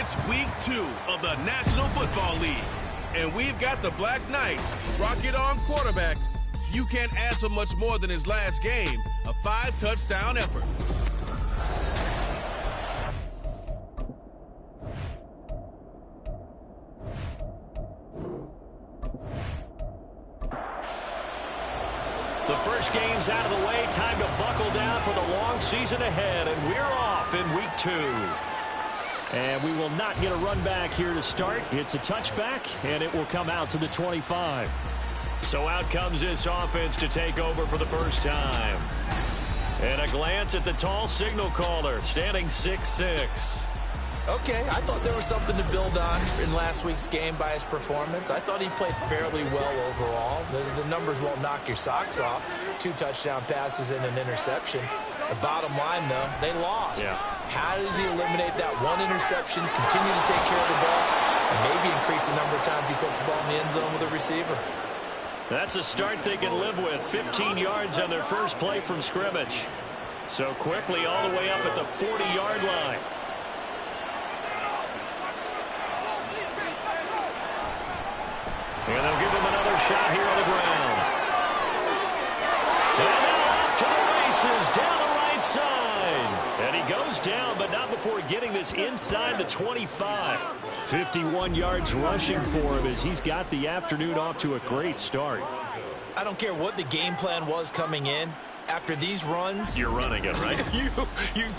It's week 2 of the National Football League, and we've got the Black Knights, Rocket Arm quarterback. You can't ask for much more than his last game, a 5-touchdown effort. The first game's out of the way. Time to buckle down for the long season ahead, and we're off in week 2. And we will not get a run back here to start. It's a touchback, and it will come out to the 25. So out comes this offense to take over for the first time. And a glance at the tall signal caller, standing 6'6". Okay, I thought there was something to build on in last week's game by his performance. I thought he played fairly well overall. The numbers won't knock your socks off. 2 touchdown passes and an interception. The bottom line, though, they lost. Yeah. How does he eliminate that one interception, continue to take care of the ball, and maybe increase the number of times he puts the ball in the end zone with a receiver? That's a start they can live with. 15 yards on their first play from scrimmage. So quickly all the way up at the 40-yard line. And they'll give him another shot here on the ground. And now off to the races down the right side. And he goes down, but not before getting this inside the 25. 51 yards rushing for him as he's got the afternoon off to a great start. I don't care what the game plan was coming in. After these runs, you're running it, right?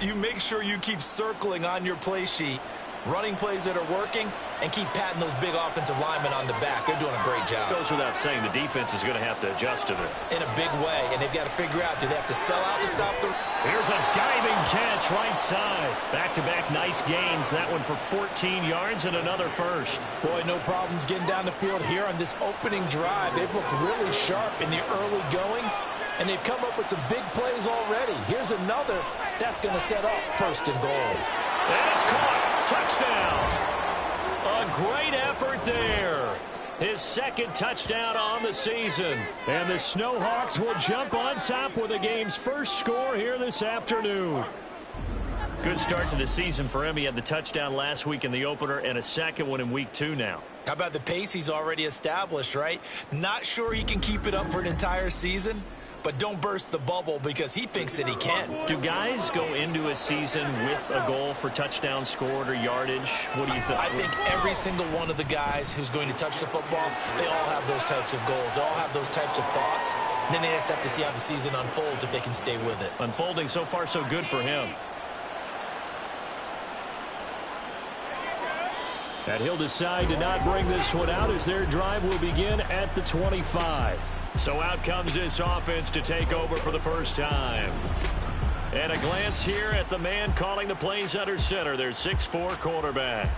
you make sure you keep circling on your play sheet, running plays that are working, and keep patting those big offensive linemen on the back. They're doing a great job. Goes without saying the defense is going to have to adjust to it. In a big way, and they've got to figure out, do they have to sell out to stop the... Here's a diving catch right side. Back-to-back nice gains. That one for 14 yards and another first. Boy, no problems getting down the field here on this opening drive. They've looked really sharp in the early going, and they've come up with some big plays already. Here's another that's going to set up 1st and goal. And it's caught. Touchdown. A great effort there. His 2nd touchdown on the season. And the Snowhawks will jump on top with the game's first score here this afternoon. Good start to the season for him. He had the touchdown last week in the opener and a second one in week 2 now. How about the pace he's already established, right? Not sure he can keep it up for an entire season, but don't burst the bubble because he thinks that he can. Do guys go into a season with a goal for touchdown scored or yardage? What do you think? I think every single one of the guys who's going to touch the football, they all have those types of goals. They all have those types of thoughts. And then they just have to see how the season unfolds if they can stay with it. Unfolding so far so good for him. And he'll decide to not bring this one out as their drive will begin at the 25. So out comes this offense to take over for the first time. And a glance here at the man calling the plays under center, their 6'4" quarterback.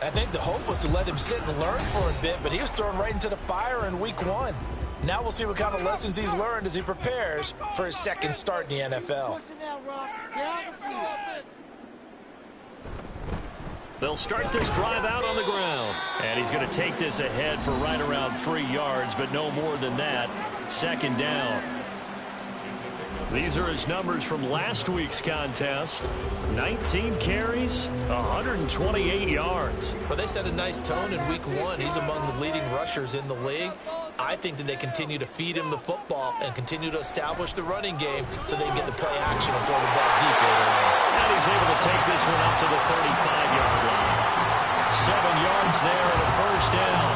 I think the hope was to let him sit and learn for a bit, but he was thrown right into the fire in week 1. Now we'll see what kind of lessons he's learned as he prepares for his 2nd start in the NFL. They'll start this drive out on the ground. And he's going to take this ahead for right around 3 yards, but no more than that. 2nd down. These are his numbers from last week's contest. 19 carries, 128 yards. Well, they set a nice tone in week 1. He's among the leading rushers in the league. I think that they continue to feed him the football and continue to establish the running game so they can get the play action and throw the ball deep later on. And he's able to take this one up to the 35-yard line. 7 yards there and a 1st down.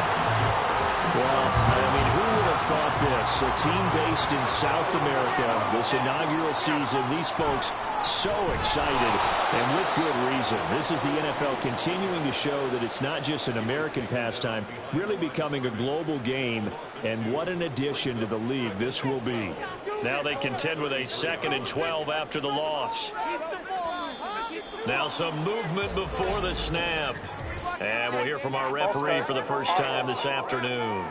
Well, I mean, who would have thought this? A team based in South America, this inaugural season, these folks so excited, and with good reason. This is the NFL continuing to show that it's not just an American pastime, really becoming a global game, and what an addition to the league this will be. Now they contend with a 2nd and 12 after the loss. Now some movement before the snap. And we'll hear from our referee for the first time this afternoon.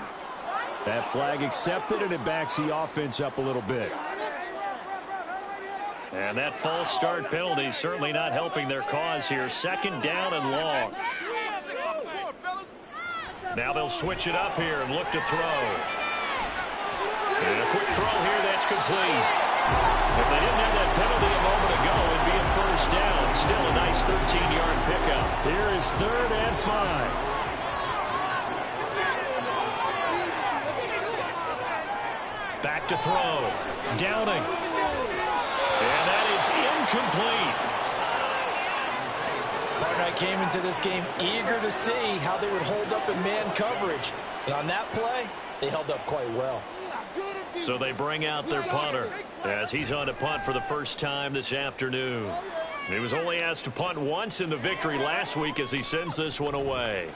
That flag accepted, and it backs the offense up a little bit. And that false start penalty is certainly not helping their cause here. 2nd down and long. Now they'll switch it up here and look to throw. And a quick throw here, that's complete. If they didn't have that penalty a moment ago, it'd be a 1st down. Still a nice 13-yard pickup. Here is 3rd and 5. Back to throw. Downing. And that is incomplete. Partner came into this game eager to see how they would hold up in man coverage. And on that play, they held up quite well. So they bring out their punter as he's on to punt for the first time this afternoon. He was only asked to punt once in the victory last week as he sends this one away.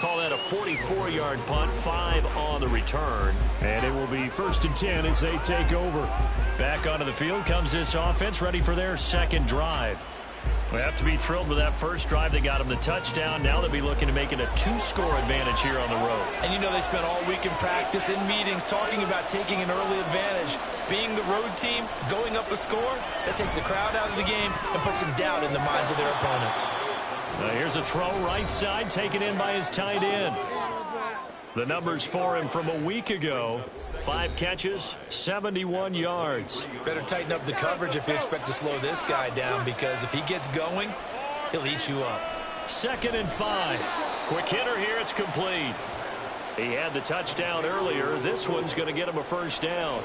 Call that a 44-yard punt, 5 on the return. And it will be 1st and 10 as they take over. Back onto the field comes this offense, ready for their second drive. We have to be thrilled with that first drive. They got him the touchdown. Now they'll be looking to make it a 2-score advantage here on the road. And you know they spent all week in practice, in meetings, talking about taking an early advantage. Being the road team, going up a score, that takes the crowd out of the game and puts some doubt in the minds of their opponents. Here's a throw right side, taken in by his tight end. The numbers for him from a week ago: 5 catches, 71 yards. Better tighten up the coverage if you expect to slow this guy down, because if he gets going, he'll eat you up. 2nd and 5. Quick hitter here, it's complete. He had the touchdown earlier. This one's going to get him a first down.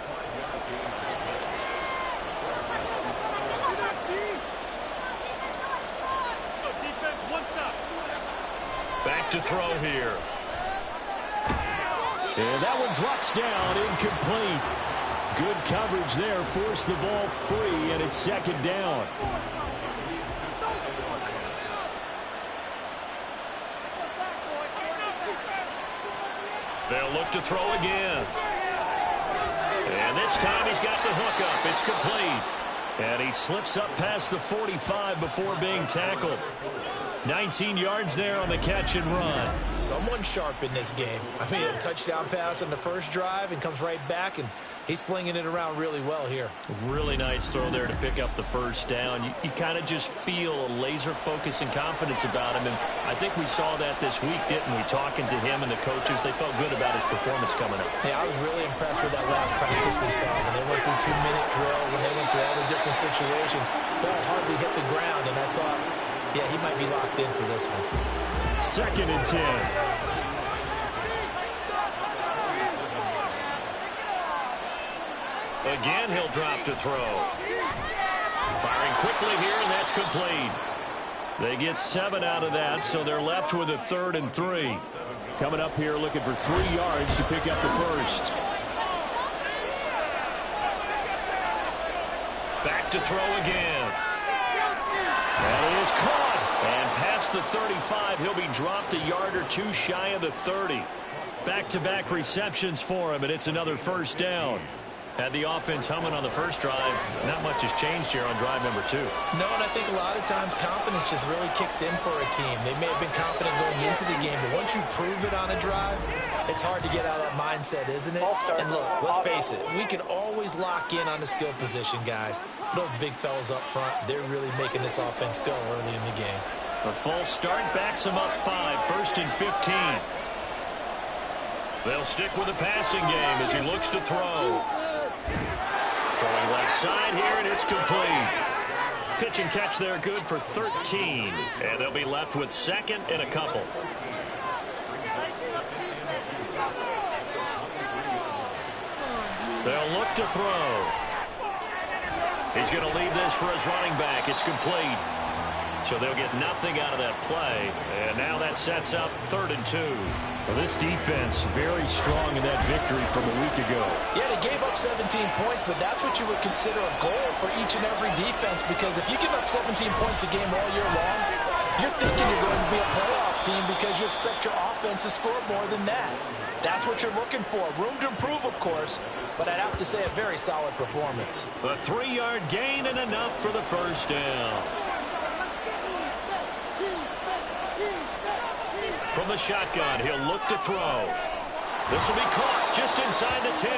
Back to throw here. And that one drops down, incomplete. Good coverage there, forced the ball free, and it's 2nd down. They'll look to throw again. And this time he's got the hook up. It's complete. And he slips up past the 45 before being tackled. 19 yards there on the catch and run. Someone sharp in this game. I mean, a touchdown pass on the first drive and comes right back, and he's flinging it around really well here. Really nice throw there to pick up the first down. You kind of just feel a laser focus and confidence about him, and I think we saw that this week, didn't we? Talking to him and the coaches, they felt good about his performance coming up. Yeah, I was really impressed with that last practice we saw when they went through 2-minute drill, when they went through all the different situations. Ball hardly hit the ground, and I thought, yeah, he might be locked in for this one. 2nd and 10. Again, he'll drop to throw. Firing quickly here, and that's complete. They get 7 out of that, so they're left with a 3rd and 3. Coming up here looking for 3 yards to pick up the first. Back to throw again. That is caught. And past the 35, he'll be dropped a yard or 2 shy of the 30. Back-to-back receptions for him, and it's another first down. Had the offense humming on the first drive. Not much has changed here on drive number 2. No, and I think a lot of times confidence just really kicks in for a team. They may have been confident going into the game, but once you prove it on a drive, it's hard to get out of that mindset, isn't it? And look, let's face it, we can always lock in on the skill position, guys. Those big fellas up front, they're really making this offense go early in the game. A false start backs him up 5, 1st and 15. They'll stick with the passing game as he looks to throw. Throwing left side here, and it's complete. Pitch and catch there, good for 13. And they'll be left with 2nd and a couple. They'll look to throw. He's going to leave this for his running back. It's complete. So they'll get nothing out of that play. And now that sets up 3rd and 2. Well, this defense very strong in that victory from a week ago. Yeah, they gave up 17 points, but that's what you would consider a goal for each and every defense, because if you give up 17 points a game all year long, you're thinking you're going to be a playoff team because you expect your offense to score more than that. That's what you're looking for. Room to improve, of course, but I'd have to say a very solid performance. A 3-yard gain and enough for the first down. From the shotgun, he'll look to throw. This will be caught just inside the 10.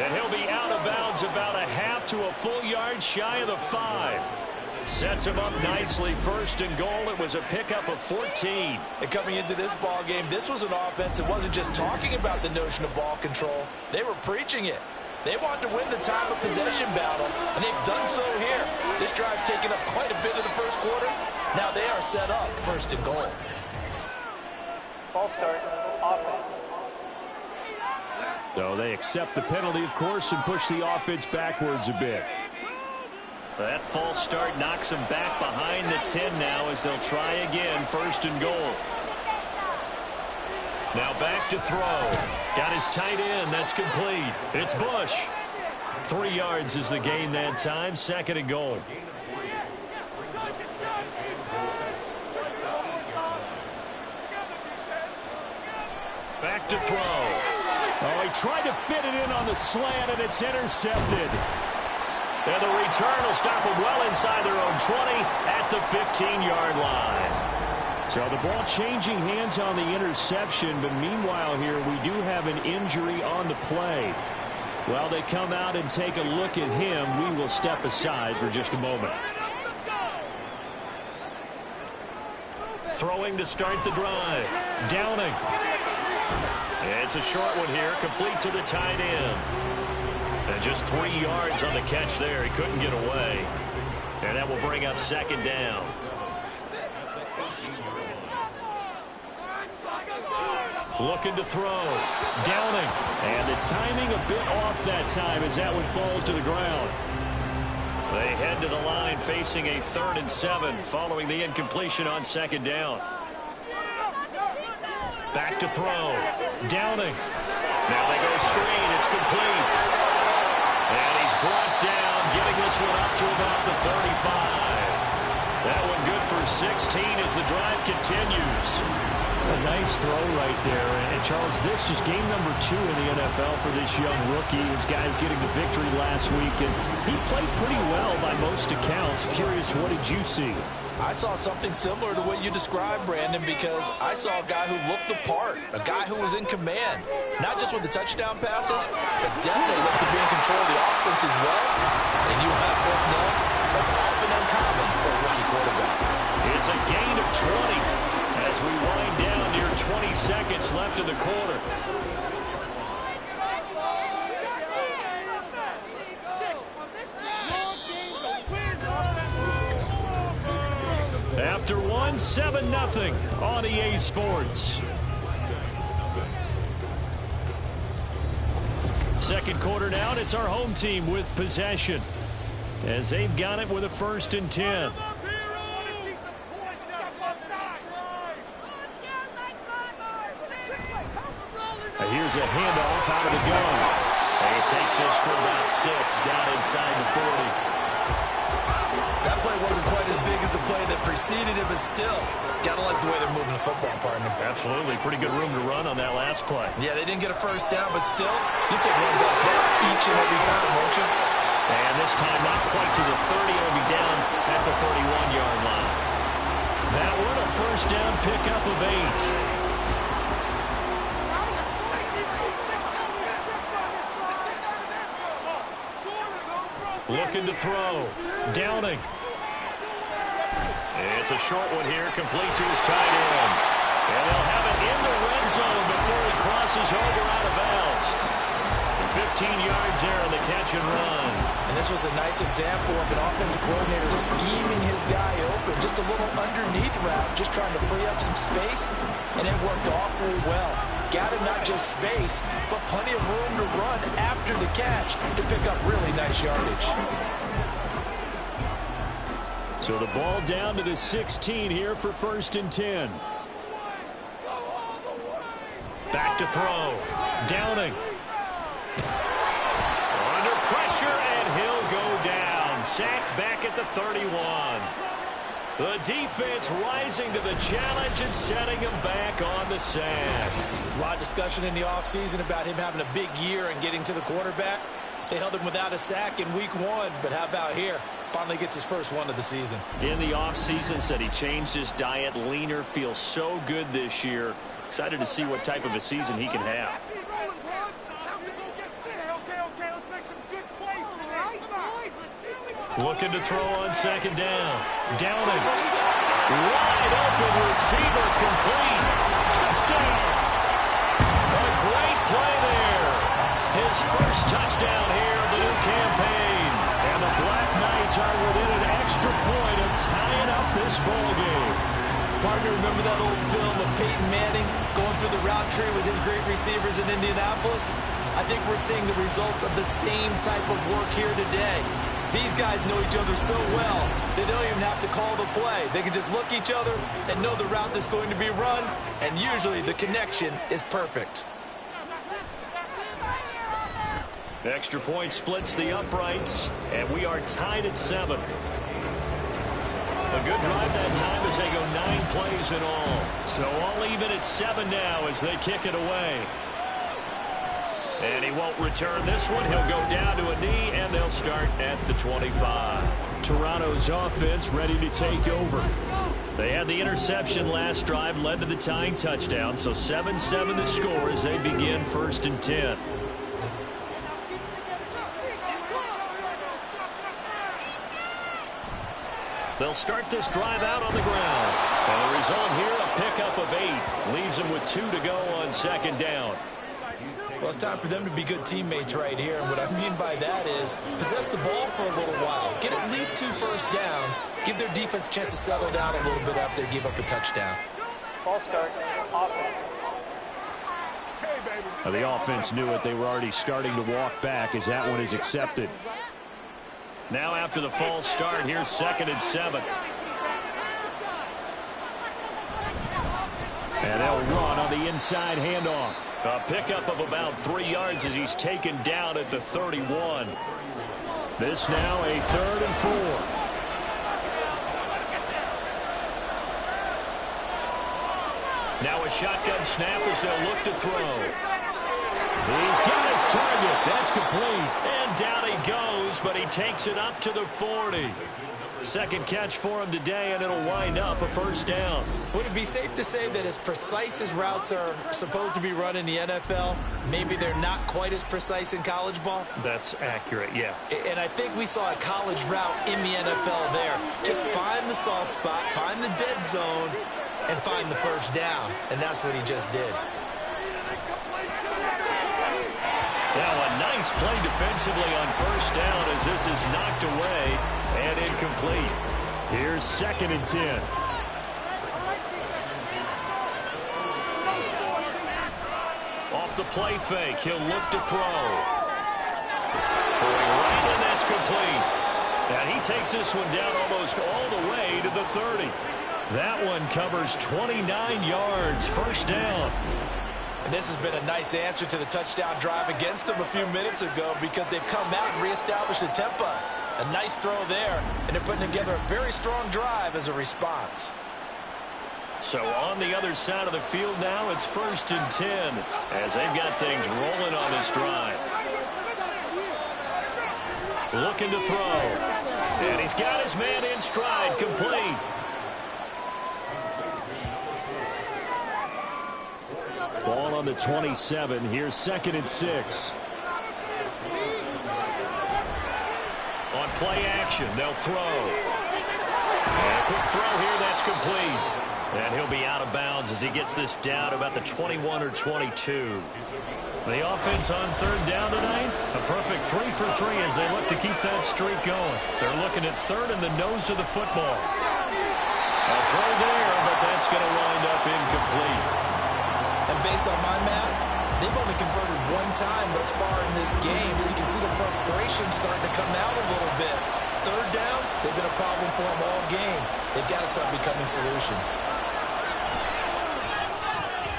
And he'll be out of bounds about a half to a full yard shy of the 5. Sets him up nicely. 1st and goal. It was a pickup of 14. And coming into this ball game, this was an offense that wasn't just talking about the notion of ball control. They were preaching it. They wanted to win the time of possession battle, and they've done so here. This drive's taken up quite a bit of the first quarter, Now they are set up 1st and goal. Ball start, offense. So they accept the penalty, of course, and push the offense backwards a bit. That false start knocks them back behind the 10 now as they'll try again, 1st and goal. Now back to throw. Got his tight end. That's complete. It's Bush. 3 yards is the gain that time, 2nd and goal. Back to throw. Oh, he tried to fit it in on the slant, and it's intercepted. And the return will stop them well inside their own 20 at the 15-yard line. So the ball changing hands on the interception, but meanwhile here we do have an injury on the play. While they come out and take a look at him, we will step aside for just a moment. Throwing to start the drive. Downing. It's a short one here, complete to the tight end. And just 3 yards on the catch there. He couldn't get away. And that will bring up 2nd down. Looking to throw. Downing. And the timing a bit off that time as that one falls to the ground. They head to the line facing a 3rd and 7 following the incompletion on 2nd down. Back to throw. Downing. Now they go screen. It's complete. And he's brought down, getting this one up to about the 35. That one good for 16 as the drive continues. A nice throw right there. And Charles, this is game number 2 in the NFL for this young rookie. His guys getting the victory last week, and he played pretty well by most accounts. Curious, what did you see? I saw something similar to what you described, Brandon, because I saw a guy who looked the part, a guy who was in command, not just with the touchdown passes, but definitely looked to be in control of the offense as well. And you and I both know that's often uncommon for a rookie quarterback. It's a gain of 20 as we wind down near 20 seconds left in the quarter. After one, 7-0 on EA Sports. Second quarter now, and it's our home team with possession as they've got it with a 1st and 10. Here's a handoff out of the gun. And he takes this for about 6 down inside the 40. That play wasn't quite as big as the play that preceded it, but still, gotta like the way they're moving the football, partner. Absolutely. Pretty good room to run on that last play. Yeah, they didn't get a 1st down, but still, you take runs like that each and every time, won't you? And this time not quite to the 30. It'll be down at the 31-yard line. That one a 1st down pickup of 8. Looking to throw. Downing. It's a short one here, complete to his tight end. And they'll have it in the red zone before he crosses over out of bounds. 15 yards there on the catch and run. And this was a nice example of an offensive coordinator scheming his guy open. Just a little underneath route, just trying to free up some space, and it worked awfully well. Got him not just space, but plenty of room to run after the catch to pick up really nice yardage. So the ball down to the 16 here for 1st and 10. Back to throw. Downing. Under pressure, and he'll go down. Sacked back at the 31. The defense rising to the challenge and setting him back on the sack. There's a lot of discussion in the offseason about him having a big year and getting to the quarterback. They held him without a sack in week 1, but how about here? Finally gets his first one of the season. In the offseason, said he changed his diet, leaner, feels so good this year. Excited to see what type of a season he can have. Looking to throw on 2nd down. Downing. Wide open receiver, complete. Touchdown. A great play there. His first touchdown here of the new campaign. And the Black Knights are within an extra point of tying up this ball game. Partner, remember that old film of Peyton Manning going through the route tree with his great receivers in Indianapolis? I think we're seeing the results of the same type of work here today. These guys know each other so well, they don't even have to call the play. They can just look each other and know the route that's going to be run, and usually the connection is perfect. Extra point splits the uprights, and we are tied at 7. A good drive that time as they go 9 plays in all. So all even at 7 now as they kick it away. And he won't return this one. He'll go down to a knee, and they'll start at the 25. Toronto's offense ready to take over. They had the interception last drive, led to the tying touchdown. So 7-7 to score as they begin 1st and 10. They'll start this drive out on the ground. And the result here, a pickup of 8. Leaves them with 2 to go on 2nd down. Well, it's time for them to be good teammates right here. And what I mean by that is possess the ball for a little while. Get at least 2 first downs. Give their defense a chance to settle down a little bit after they give up a touchdown. Ball start, offense. The offense knew it. They were already starting to walk back as that one is accepted. Now after the false start, here's 2nd and 7. And they'll run on the inside handoff. A pickup of about 3 yards as he's taken down at the 31. This now a 3rd and 4. Now a shotgun snap as they'll look to throw. He's got his target. That's complete. And down he goes, but he takes it up to the 40. Second catch for him today, and it'll wind up a 1st down. Would it be safe to say that as precise as routes are supposed to be run in the NFL, maybe they're not quite as precise in college ball? That's accurate, yeah. And I think we saw a college route in the NFL there. Just find the soft spot, find the dead zone, and find the 1st down. And that's what he just did. Now a nice play defensively on 1st down as this is knocked away and incomplete. Here's 2nd and 10. Off the play fake, he'll look to throw. Throwing right, and that's complete. And he takes this one down almost all the way to the 30. That one covers 29 yards, 1st down. And this has been a nice answer to the touchdown drive against them a few minutes ago because they've come out and reestablished the tempo. A nice throw there, and they're putting together a very strong drive as a response. So on the other side of the field now, it's 1st and 10 as they've got things rolling on this drive. Looking to throw. And he's got his man in stride, complete. Ball on the 27. Here's 2nd and 6. On play action, they'll throw. And a quick throw here, that's complete. And he'll be out of bounds as he gets this down about the 21 or 22. The offense on 3rd down tonight, a perfect 3 for 3 as they look to keep that streak going. They're looking at 3rd in the nose of the football. A throw there, but that's going to wind up incomplete. And based on my math, they've only converted 1 time thus far in this game, so you can see the frustration starting to come out a little bit. 3rd downs, they've been a problem for them all game. They've got to start becoming solutions.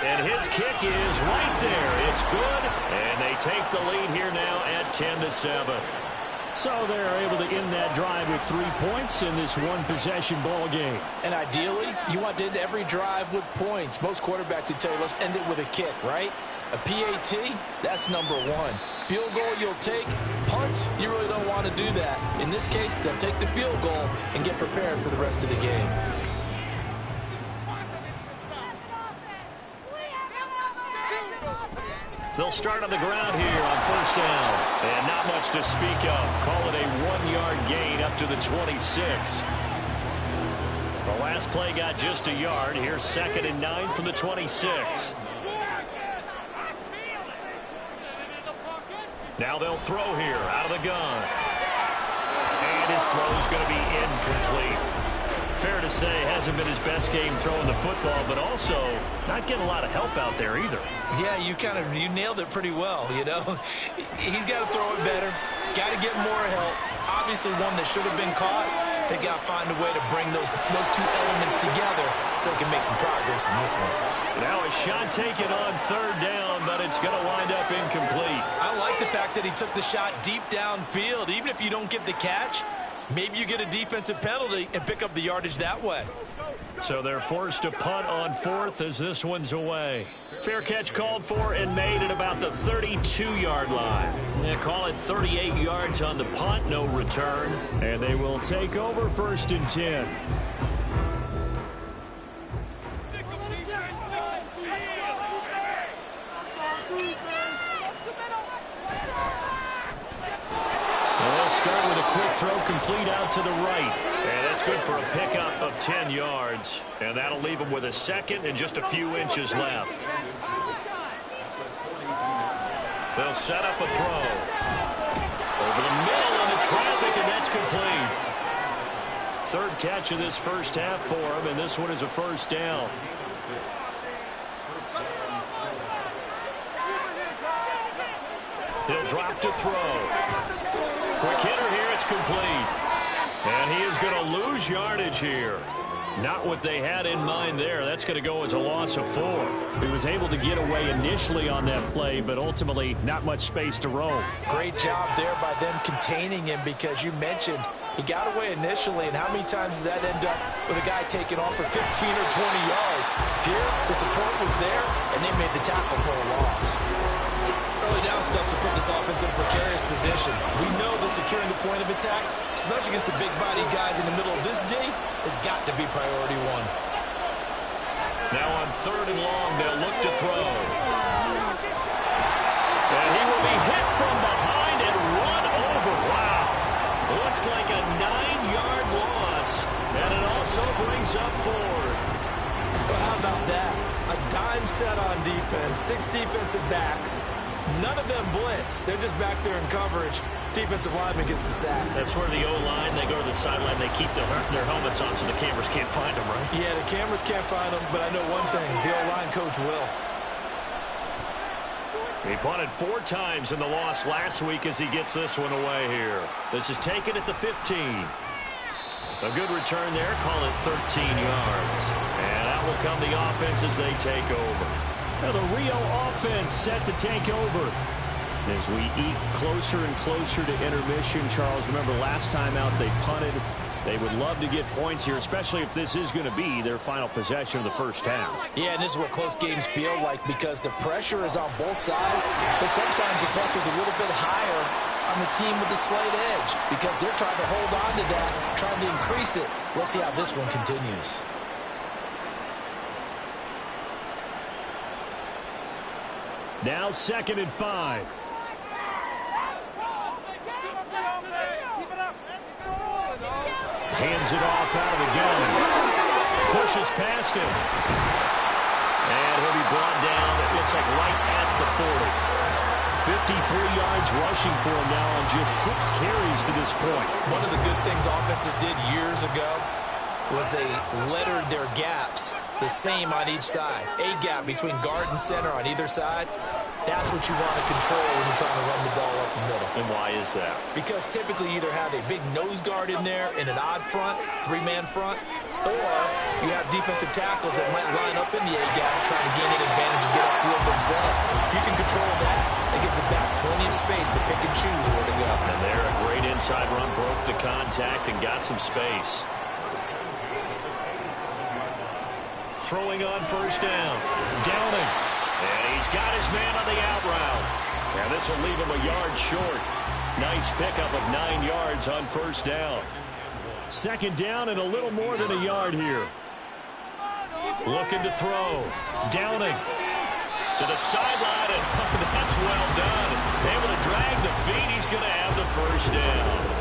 And his kick is right there. It's good, and they take the lead here now at 10-7. So they're able to end that drive with 3 points in this one-possession ball game. And ideally, you want to end every drive with points. Most quarterbacks would tell you, let's end it with a kick, right? A PAT, that's number 1. Field goal you'll take. Punts, you really don't want to do that. In this case, they'll take the field goal and get prepared for the rest of the game. They'll start on the ground here on 1st down. And not much to speak of. Call it a 1-yard gain up to the 26. The last play got just a yard. Here's 2nd and 9 from the 26. Now they'll throw here out of the gun. his throw is going to be incomplete. Fair to say, hasn't been his best game throwing the football, but also not getting a lot of help out there either. Yeah, you nailed it pretty well, you know. He's got to throw it better, got to get more help. Obviously one that should have been caught. They got to find a way to bring those two elements together so they can make some progress in this one. Now a shot taken on third down, but it's going to wind up incomplete. I like the fact that he took the shot deep downfield. Even if you don't get the catch, maybe you get a defensive penalty and pick up the yardage that way. So they're forced to punt on fourth as this one's away. Fair catch called for and made at about the 32-yard line. They call it 38 yards on the punt, no return. And they will take over 1st and 10. They'll start with a quick throw complete out to the right. And that's good for a pickup of 10 yards. And that'll leave them with a second and just a few inches left. They'll set up a throw. Over the middle of the traffic, and that's complete. Third catch of this first half for him, and this one is a first down. He'll drop to throw. Quick hitter here, it's complete. And he is going to lose yardage here. Not what they had in mind there. That's going to go as a loss of 4. He was able to get away initially on that play, but ultimately not much space to roam. Great job there by them containing him, because you mentioned he got away initially, and how many times does that end up with a guy taking off for 15 or 20 yards? Here, the support was there, and they made the tackle for a loss. Early down stuff to put this offense in a precarious position. We know that securing the point of attack, especially against the big-bodied guys in the middle of this D, has got to be priority one. Now on 3rd and long, they'll look to throw. And he will be hit from behind and run over. Wow. Looks like a 9-yard loss. And it also brings up 4th. Well, how about that? A dime set on defense, 6 defensive backs. None of them blitz. They're just back there in coverage. Defensive lineman gets the sack. That's where the O-line, they go to the sideline, they keep their helmets on so the cameras can't find them, right? Yeah, the cameras can't find them, but I know one thing. The O-line coach will. He punted 4 times in the loss last week as he gets this one away here. This is taken at the 15. A good return there. Call it 13 yards. And out will come the offense as they take over. Now the Rio offense set to take over. As we eat closer and closer to intermission, Charles, remember last time out they punted. They would love to get points here, especially if this is going to be their final possession of the first half. Yeah, and this is what close games feel like, because the pressure is on both sides, but sometimes the pressure is a little bit higher on the team with the slight edge, because they're trying to hold on to that, trying to increase it. Let's see how this one continues. Now 2nd and 5. Hands it off out of the gun. Pushes past him. And he'll be brought down, it looks like right at the 40. 53 yards rushing for him now on just 6 carries to this point. One of the good things offenses did years ago was they lettered their gaps the same on each side. A gap between guard and center on either side. That's what you want to control when you're trying to run the ball up the middle. And why is that? Because typically you either have a big nose guard in there in an odd front, 3-man front, or you have defensive tackles that might line up in the A-gaps trying to gain an advantage and get upfield themselves. If you can control that, it gives the back plenty of space to pick and choose where to go. And there, a great inside run, broke the contact and got some space. Throwing on first down. Downing. And he's got his man on the out route. And this will leave him a yard short. Nice pickup of 9 yards on first down. 2nd down and a little more than a yard here. Looking to throw. Downing. To the sideline, and that's well done. Able to drag the feet. He's going to have the first down.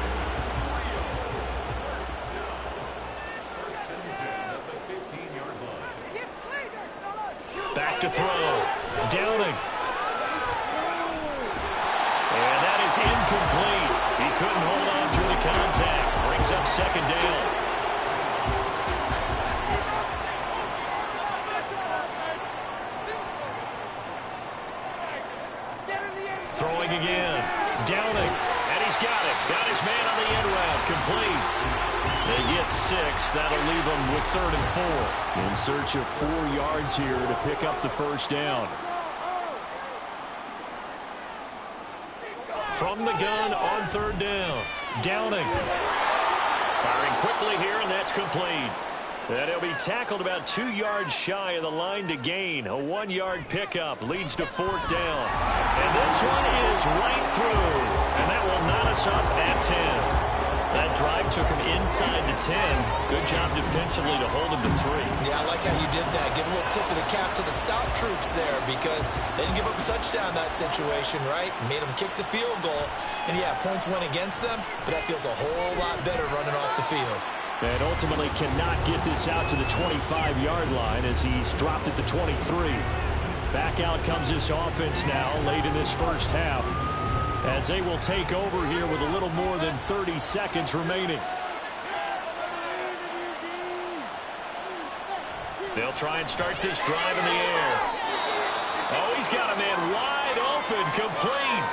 Back to throw. Downing. And that is incomplete. He couldn't hold on through the contact. up second down. Throwing again. Downing. And he's got it. Got his man on the end route. Complete. They get 6. That'll leave them with 3rd and 4. In search of 4 yards here to pick up the first down. From the gun on 3rd down. Downing. Firing quickly here, and that's complete. And he'll be tackled about 2 yards shy of the line to gain. A 1-yard pickup leads to 4th down. And this one is right through. And that will knot us up at 10. That drive took him inside the 10. Good job defensively to hold him to 3. Yeah, I like how you did that. Give a little tip of the cap to the stop troops there because they didn't give up a touchdown in that situation, right? Made them kick the field goal. And, yeah, points went against them, but that feels a whole lot better running off the field. And ultimately cannot get this out to the 25-yard line as he's dropped at the 23. Back out comes this offense now late in this first half as they will take over here with a little more than 30 seconds remaining. They'll try and start this drive in the air. Oh, he's got a man wide open, complete.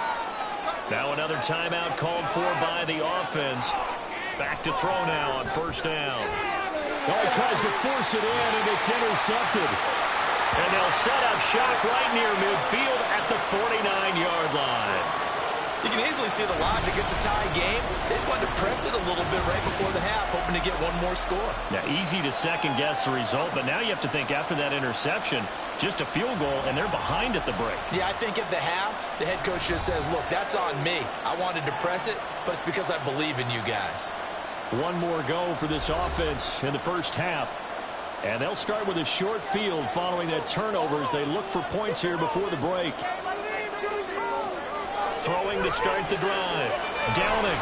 Now another timeout called for by the offense. Back to throw now on 1st down. Oh, he tries to force it in, and it's intercepted. And they'll set up shop right near midfield at the 49-yard line. You can easily see the logic. It's a tie game. They just wanted to press it a little bit right before the half, hoping to get one more score. Yeah, easy to second-guess the result, but now you have to think after that interception, just a field goal, and they're behind at the break. Yeah, I think at the half, the head coach just says, look, that's on me. I wanted to press it, but it's because I believe in you guys. One more go for this offense in the first half. And they'll start with a short field following that turnover as they look for points here before the break. Throwing to start the drive. Downing.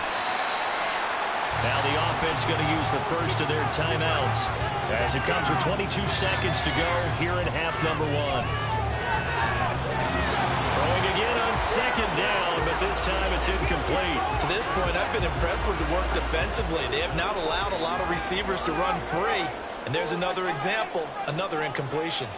Now the offense going to use the first of their timeouts as it comes with 22 seconds to go here in half number 1. Throwing again on 2nd down, but this time it's incomplete. To this point, I've been impressed with the work defensively. They have not allowed a lot of receivers to run free. And there's another example, another incompletion.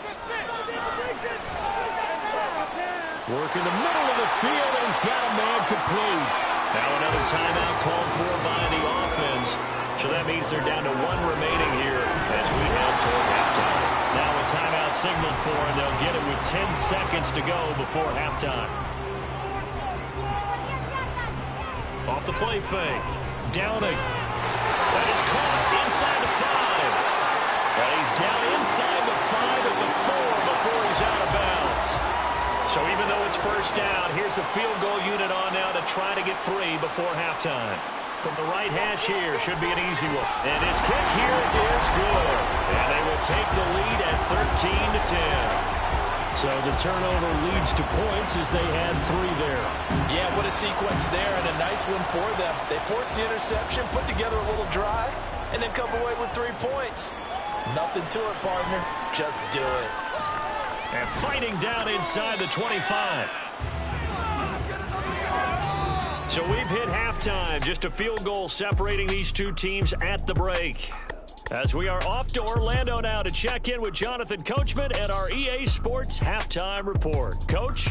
Work in the middle of the field, and he's got a man complete. Now another timeout called for by the offense. So that means they're down to 1 remaining here as we head toward halftime. Now a timeout signaled for, and they'll get it with 10 seconds to go before halftime. Off the play fake. Downing. That is caught inside the 5. And he's down inside the 5 at the 4 before he's out of bounds. So even though it's first down, here's the field goal unit on now to try to get 3 before halftime. From the right hash here, should be an easy one. And his kick here is good. And they will take the lead at 13-10. So the turnover leads to points as they had 3 there. Yeah, what a sequence there and a nice one for them. They forced the interception, put together a little drive, and then come away with 3 points. Nothing to it, partner. Just do it. And fighting down inside the 25. So we've hit halftime. Just a field goal separating these two teams at the break. As we are off to Orlando now to check in with Jonathan Coachman at our EA Sports Halftime Report. Coach?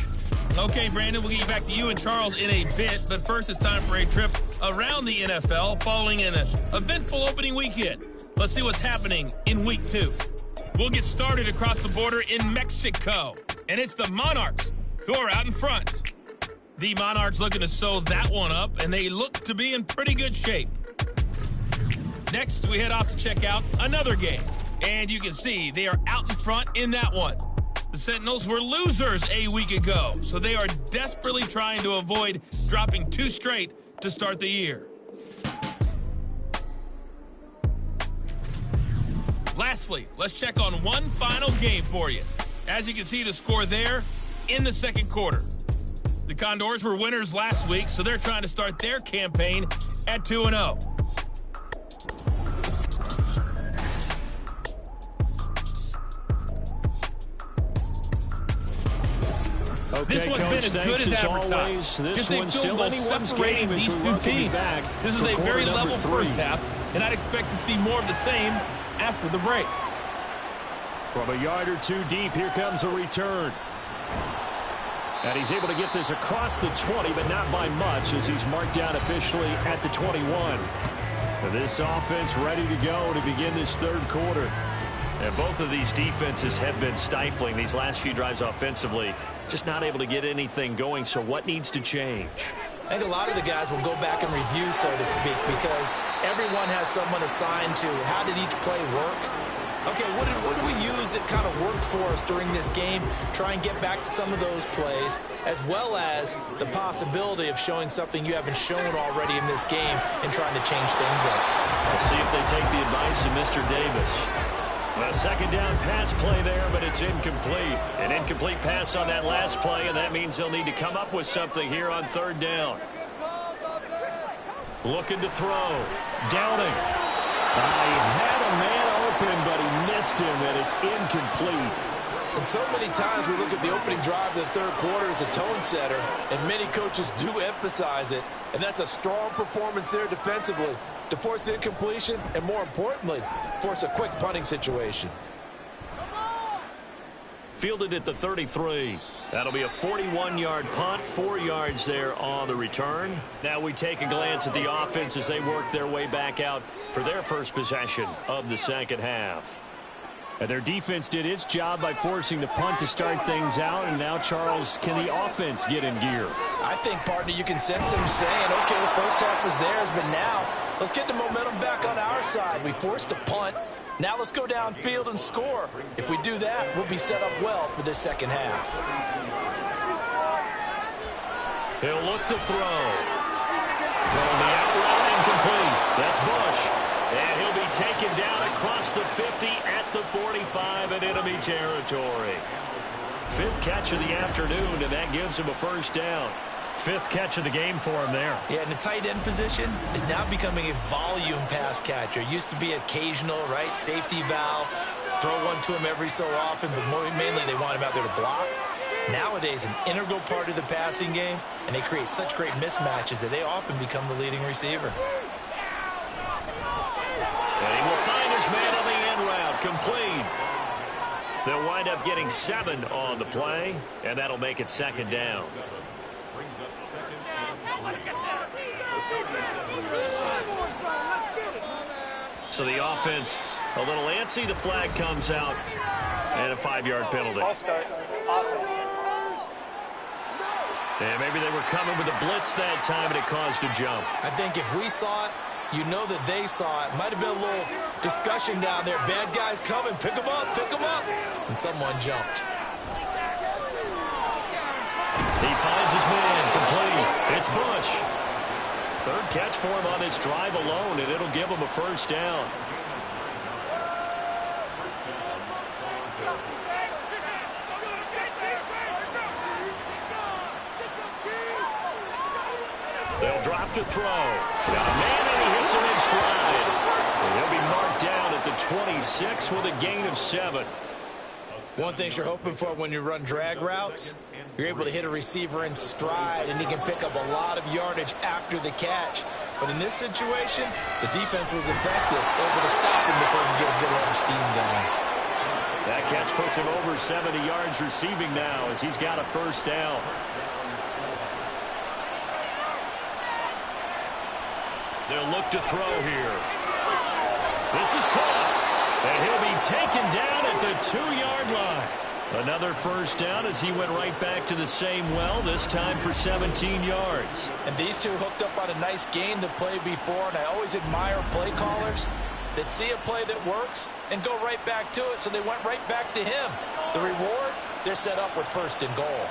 Okay, Brandon, we'll get you back to you and Charles in a bit. But first, it's time for a trip around the NFL following an eventful opening weekend. Let's see what's happening in Week 2. We'll get started across the border in Mexico. And it's the Monarchs who are out in front. The Monarchs looking to sew that one up, and they look to be in pretty good shape. Next, we head off to check out another game. And you can see they are out in front in that one. The Sentinels were losers a week ago, so they are desperately trying to avoid dropping 2 straight to start the year. Lastly, let's check on one final game for you. As you can see the score there in the second quarter. The Condors were winners last week, so they're trying to start their campaign at 2-0. Okay, this one's Coach, been as good as advertised. This Just a one's field still goal anyone's separating game as these we two welcome you teams. back This is for a quarter very number level 3. first half, and I'd expect to see more of the same after the break. From a yard or two deep, here comes a return. And he's able to get this across the 20, but not by much, as he's marked down officially at the 21. And this offense ready to go to begin this third quarter. And both of these defenses have been stifling these last few drives offensively. Just not able to get anything going, so what needs to change? I think a lot of the guys will go back and review, so to speak, because everyone has someone assigned to how did each play work. Okay, what do we use that kind of worked for us during this game? Try and get back to some of those plays, as well as the possibility of showing something you haven't shown already in this game and trying to change things up. We'll see if they take the advice of Mr. Davis. A second down pass play there, but it's incomplete. An incomplete pass on that last play, and that means they'll need to come up with something here on third down. Looking to throw. Downing. I had a man open, but he missed him, and it's incomplete. And so many times we look at the opening drive of the third quarter as a tone setter, and many coaches do emphasize it, and that's a strong performance there defensively to force incompletion and, more importantly, force a quick punting situation. Fielded at the 33. That'll be a 41-yard punt, 4 yards there on the return. Now we take a glance at the offense as they work their way back out for their first possession of the second half. And their defense did its job by forcing the punt to start things out. And now, Charles, can the offense get in gear? I think, partner, you can sense them saying, okay, the first half was theirs, but now let's get the momentum back on our side. We forced a punt. Now let's go downfield and score. If we do that, we'll be set up well for this second half. He'll look to throw. Throwing the out route incomplete. That's Bush. And he'll be taken down across the 50 at the 45 in enemy territory. 5th catch of the afternoon, and that gives him a first down. 5th catch of the game for him there. Yeah, and the tight end position is now becoming a volume pass catcher. Used to be occasional, right? Safety valve. Throw one to him every so often, but mainly they want him out there to block. Nowadays, an integral part of the passing game, and they create such great mismatches that they often become the leading receiver. And he will find his man on the end route, complete. They'll wind up getting 7 on the play, and that'll make it second down. So the offense a little antsy. The flag comes out, and a 5-yard penalty. And maybe they were coming with a blitz that time, and it caused a jump. I think if we saw it, you know that they saw it. Might have been a little discussion down there. Bad guys coming. Pick them up. Pick them up. And someone jumped. He finds his man. Complete. It's Bush. 3rd catch for him on this drive alone, and it'll give him a first down. They'll drop to throw. Got a man, and he hits him in stride. And he'll be marked down at the 26 with a gain of 7. One thing you're hoping for when you run drag routes, you're able to hit a receiver in stride, and he can pick up a lot of yardage after the catch. But in this situation, the defense was effective, able to stop him before he could get a good head of steam going. That catch puts him over 70 yards receiving now as he's got a first down. They'll look to throw here. This is caught. And he'll be taken down at the 2-yard line. Another first down as he went right back to the same well, this time for 17 yards. And these two hooked up on a nice gain to play before, and I always admire play callers that see a play that works and go right back to it, so they went right back to him. The reward, they're set up with 1st and goal.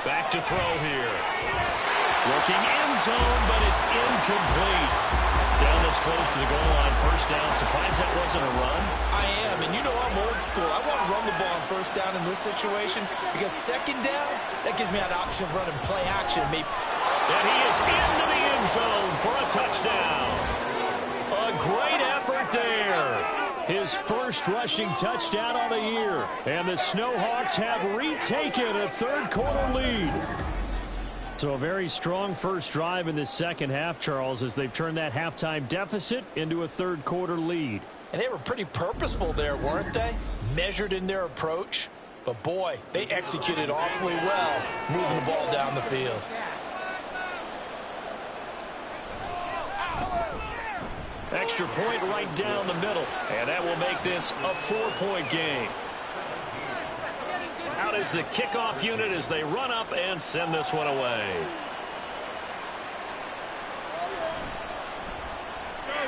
Back to throw here. Looking end zone, but it's incomplete. Down this close to the goal line, first down. Surprised that wasn't a run? I am, and you know I'm old school. I want to run the ball on first down in this situation because second down, that gives me an option of running play action. Maybe. And he is into the end zone for a touchdown. A great effort there. His first rushing touchdown on the year. And the Snowhawks have retaken a third-quarter lead. So a very strong first drive in the second half, Charles, as they've turned that halftime deficit into a third-quarter lead. And they were pretty purposeful there, weren't they? Measured in their approach. But, boy, they executed awfully well moving the ball down the field. Extra point right down the middle. And that will make this a 4-point game. Out is the kickoff unit as they run up and send this one away.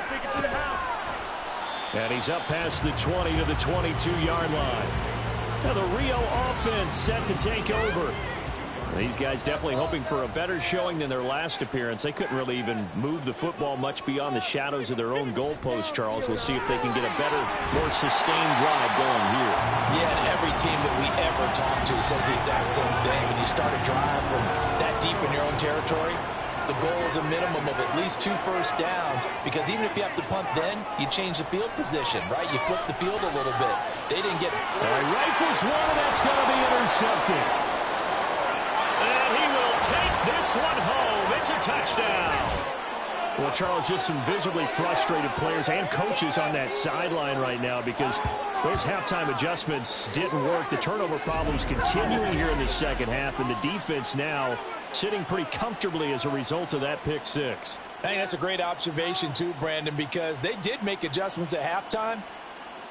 Take it to the house. And he's up past the 20 to the 22-yard line. Now the Rio offense set to take over. These guys definitely hoping for a better showing than their last appearance. They couldn't really even move the football much beyond the shadows of their own goalpost, Charles. We'll see if they can get a better, more sustained drive going here. Yeah, and every team that we ever talk to says the exact same thing. When you start a drive from that deep in your own territory, the goal is a minimum of at least 2 first downs, because even if you have to punt then, you change the field position, right? You flip the field a little bit. They didn't get it. Rifles one, and that's going to be intercepted. And he will take this one home. It's a touchdown. Well, Charles, just some visibly frustrated players and coaches on that sideline right now because those halftime adjustments didn't work. The turnover problems continuing here in the second half, and the defense now sitting pretty comfortably as a result of that pick six. I think that's a great observation too, Brandon, because they did make adjustments at halftime.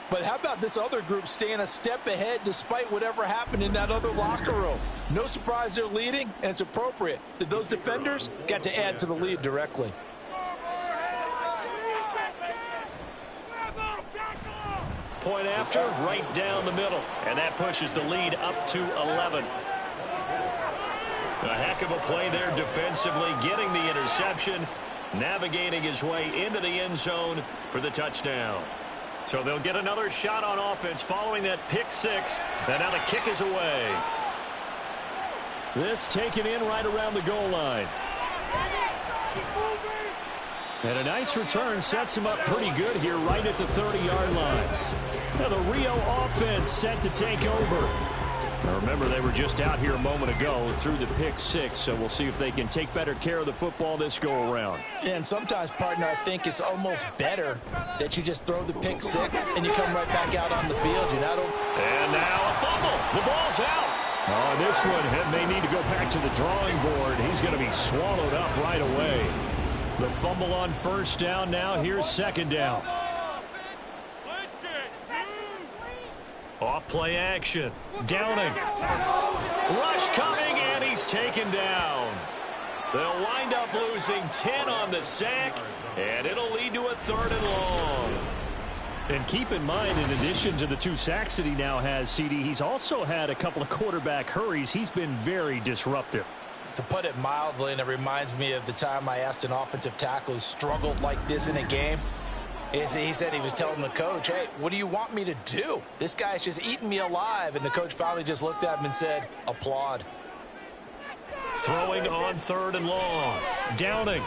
But how about this other group staying a step ahead despite whatever happened in that other locker room? No surprise they're leading, and it's appropriate that those defenders got to add to the lead directly. Point after, right down the middle. And that pushes the lead up to 11. A heck of a play there defensively, getting the interception, navigating his way into the end zone for the touchdown. So they'll get another shot on offense following that pick six. And now the kick is away. This taken in right around the goal line. And a nice return sets him up pretty good here right at the 30-yard line. Now the Rio offense set to take over. Now remember, they were just out here a moment ago through the pick six, so we'll see if they can take better care of the football this go-around. Yeah, and sometimes, partner, I think it's almost better that you just throw the pick six and you come right back out on the field. You're not. And now a fumble. The ball's out. Oh, this one may need to go back to the drawing board. He's going to be swallowed up right away. The fumble on first down now. Here's second down. Off play action. Downing. Rush coming, and he's taken down. They'll wind up losing 10 on the sack, and it'll lead to a 3rd and long. And keep in mind, in addition to the 2 sacks that he now has, CD, he's also had a couple of quarterback hurries. He's been very disruptive. To put it mildly, and it reminds me of the time I asked an offensive tackle who struggled like this in a game. He said he was telling the coach, hey, what do you want me to do? This guy's just eating me alive. And the coach finally just looked at him and said, applaud. Throwing on 3rd and long. Downing.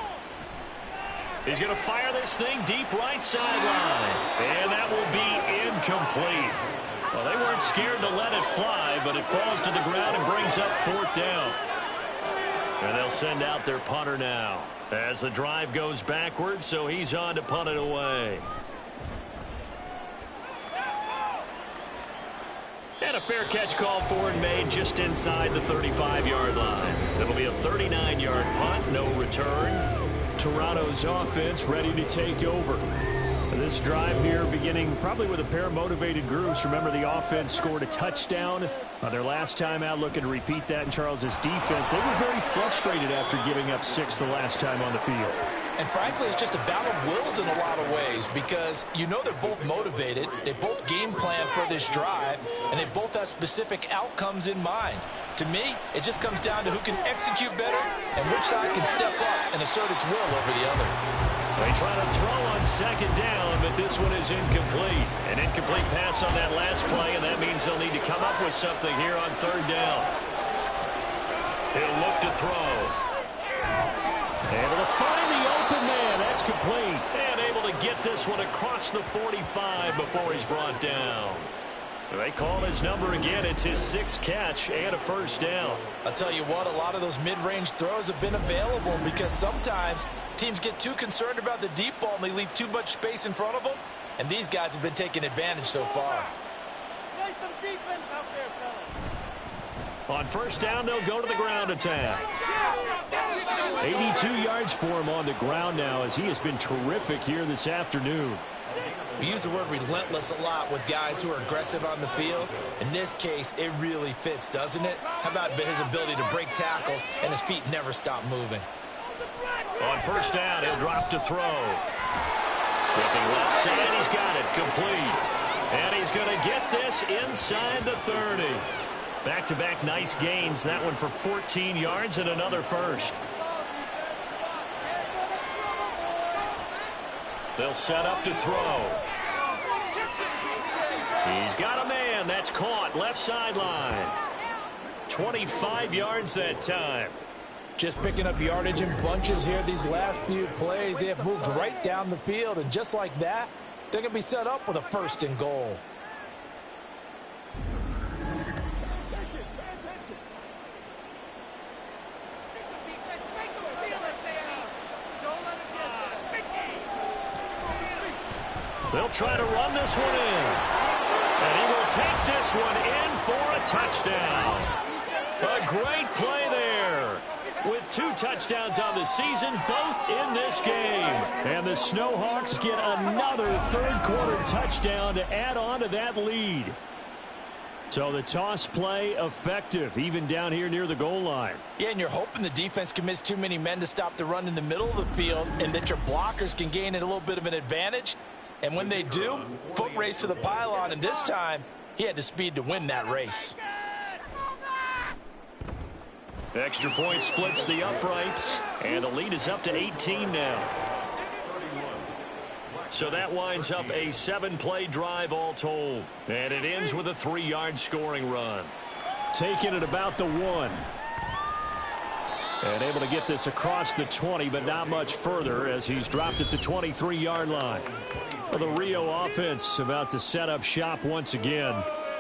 He's going to fire this thing deep right sideline. And that will be incomplete. Well, they weren't scared to let it fly, but it falls to the ground and brings up 4th down. And they'll send out their punter now as the drive goes backwards, so he's on to punt it away. And a fair catch called for and made just inside the 35-yard line. It'll be a 39-yard punt, no return. Toronto's offense ready to take over. This drive here beginning probably with a pair of motivated groups. Remember, the offense scored a touchdown on their last time out, looking to repeat that in Charles's defense. They were very frustrated after giving up 6 the last time on the field. And frankly, it's just a battle of wills in a lot of ways because you know they're both motivated. They both game plan for this drive, and they both have specific outcomes in mind. To me, it just comes down to who can execute better and which side can step up and assert its will over the other. They try to throw on 2nd down, but this one is incomplete. An incomplete pass on that last play, and that means they'll need to come up with something here on 3rd down. He'll look to throw. Able to find the open man. That's complete. And able to get this one across the 45 before he's brought down. They call his number again. It's his 6th catch and a first down. I'll tell you what, a lot of those mid-range throws have been available because sometimes teams get too concerned about the deep ball and they leave too much space in front of them. And these guys have been taking advantage so far. Play some defense out there, fellas. On first down, they'll go to the ground attack. 82 yards for him on the ground now as he has been terrific here this afternoon. We use the word relentless a lot with guys who are aggressive on the field. In this case, it really fits, doesn't it? How about his ability to break tackles and his feet never stop moving? On first down, he'll drop to throw. Whipping left side, he's got it complete. And he's going to get this inside the 30. Back-to-back nice gains. That one for 14 yards and another first. They'll set up to throw. He's got a man. That's caught. Left sideline. 25 yards that time. Just picking up yardage in bunches here these last few plays. They have moved right down the field, and just like that, they're going to be set up with a 1st and goal. They'll try to run this one in. And he will take this one in for a touchdown. A great play there. With 2 touchdowns on the season, both in this game. And the Snowhawks get another 3rd quarter touchdown to add on to that lead. So the toss play effective, even down here near the goal line. Yeah, and you're hoping the defense can miss too many men to stop the run in the middle of the field and that your blockers can gain a little bit of an advantage. And when they do, foot race to the pylon, and this time, he had the speed to win that race. Extra point splits the uprights, and the lead is up to 18 now. So that winds up a 7-play drive all told. And it ends with a 3-yard scoring run. Taking it about the 1. And able to get this across the 20, but not much further as he's dropped at the 23-yard line. Well, the Rio offense about to set up shop once again.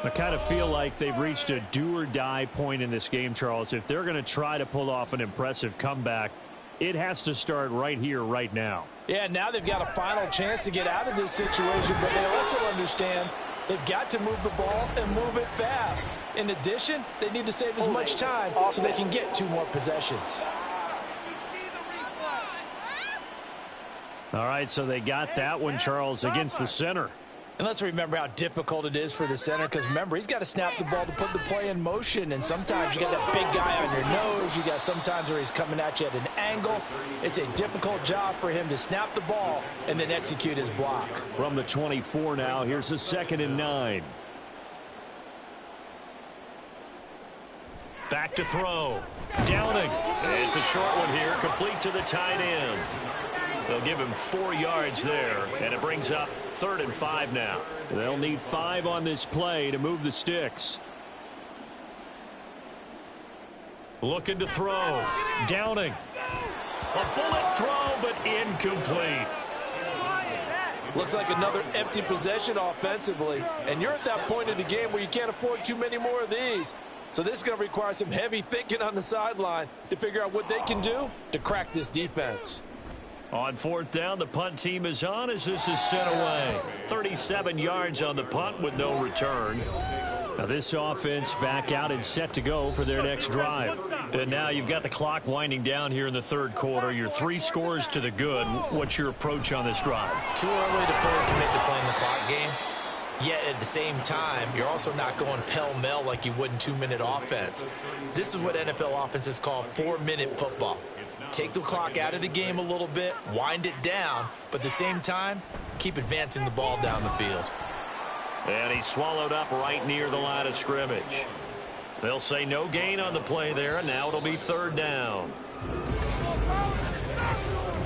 I kind of feel like they've reached a do-or-die point in this game, Charles. If they're going to try to pull off an impressive comeback, it has to start right here, right now. Yeah, now they've got a final chance to get out of this situation, but they also understand they've got to move the ball and move it fast. In addition, they need to save as much time so they can get 2 more possessions. All right, so they got that one, Charles, against the center. And let's remember how difficult it is for the center, because remember, he's got to snap the ball to put the play in motion, and sometimes you got that big guy on your nose. You got sometimes where he's coming at you at an angle. It's a difficult job for him to snap the ball and then execute his block. From the 24 now, here's a 2nd and 9. Back to throw. Downing. It's a short one here, complete to the tight end. They'll give him 4 yards there, and it brings up 3rd and 5 now. They'll need 5 on this play to move the sticks. Looking to throw. Downing. A bullet throw, but incomplete. Looks like another empty possession offensively, and you're at that point in the game where you can't afford too many more of these. So this is going to require some heavy thinking on the sideline to figure out what they can do to crack this defense. On 4th down, the punt team is on as this is sent away. 37 yards on the punt with no return. Now this offense back out and set to go for their next drive. And now you've got the clock winding down here in the 3rd quarter. You're 3 scores to the good. What's your approach on this drive? Too early to fully commit to playing the clock game. Yet at the same time, you're also not going pell-mell like you would in 2-minute offense. This is what NFL offenses call 4-minute football. Take the clock out of the game a little bit, wind it down, but at the same time, keep advancing the ball down the field. And he's swallowed up right near the line of scrimmage. They'll say no gain on the play there, and now it'll be 3rd down.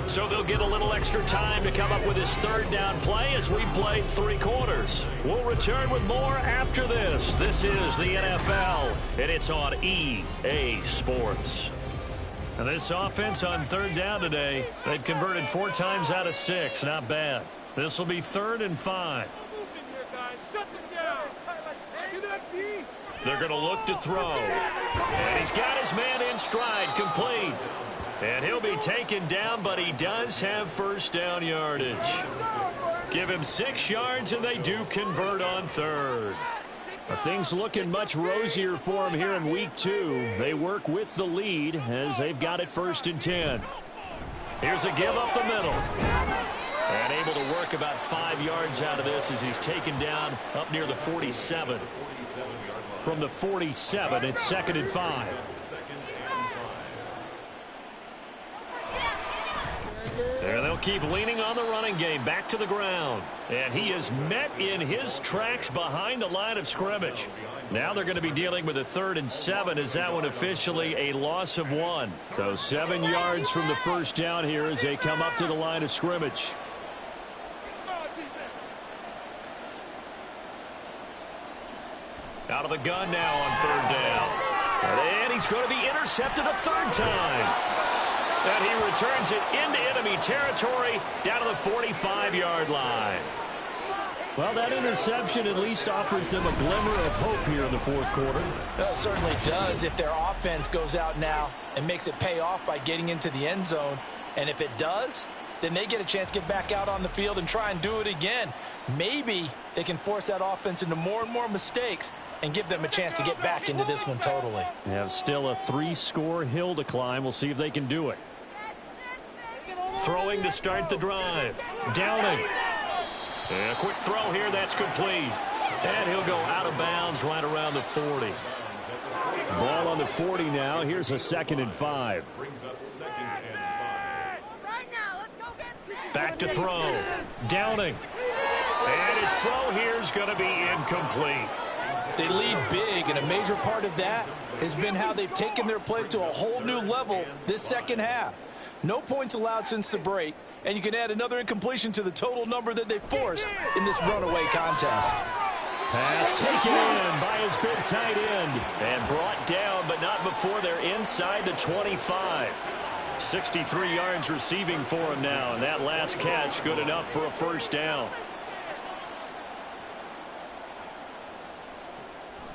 So they'll get a little extra time to come up with his 3rd down play as we played 3 quarters. We'll return with more after this. This is the NFL, and it's on EA Sports. And this offense on 3rd down today, they've converted 4 times out of 6. Not bad. This will be 3rd and 5. They're going to look to throw. And he's got his man in stride, complete. And he'll be taken down, but he does have first down yardage. Give him 6 yards, and they do convert on 3rd. Things looking much rosier for him here in week 2. They work with the lead as they've got it 1st and 10. Here's a give up the middle. And able to work about 5 yards out of this as he's taken down up near the 47. From the 47, it's 2nd and 5. There they'll keep leaning on the running game. Back to the ground. And he is met in his tracks behind the line of scrimmage. Now they're going to be dealing with a 3rd and 7 as that one officially a loss of 1. So 7 yards from the first down here as they come up to the line of scrimmage. Out of the gun now on 3rd down. And he's going to be intercepted a 3rd time. And he returns it into enemy territory down to the 45-yard line. Well, that interception at least offers them a glimmer of hope here in the 4th quarter. Well, it certainly does if their offense goes out now and makes it pay off by getting into the end zone. And if it does, then they get a chance to get back out on the field and try and do it again. Maybe they can force that offense into more and more mistakes and give them a chance to get back into this one totally. They have still a 3-score hill to climb. We'll see if they can do it. Throwing to start the drive. Downing. And a quick throw here. That's complete. And he'll go out of bounds right around the 40. Ball on the 40 now. Here's a 2nd and 5. Back to throw. Downing. And his throw here is going to be incomplete. They lead big, and a major part of that has been how they've taken their play to a whole new level this second half. No points allowed since the break, and you can add another incompletion to the total number that they forced in this runaway contest. Pass taken in by his big tight end and brought down, but not before they're inside the 25. 63 yards receiving for him now, and that last catch good enough for a first down.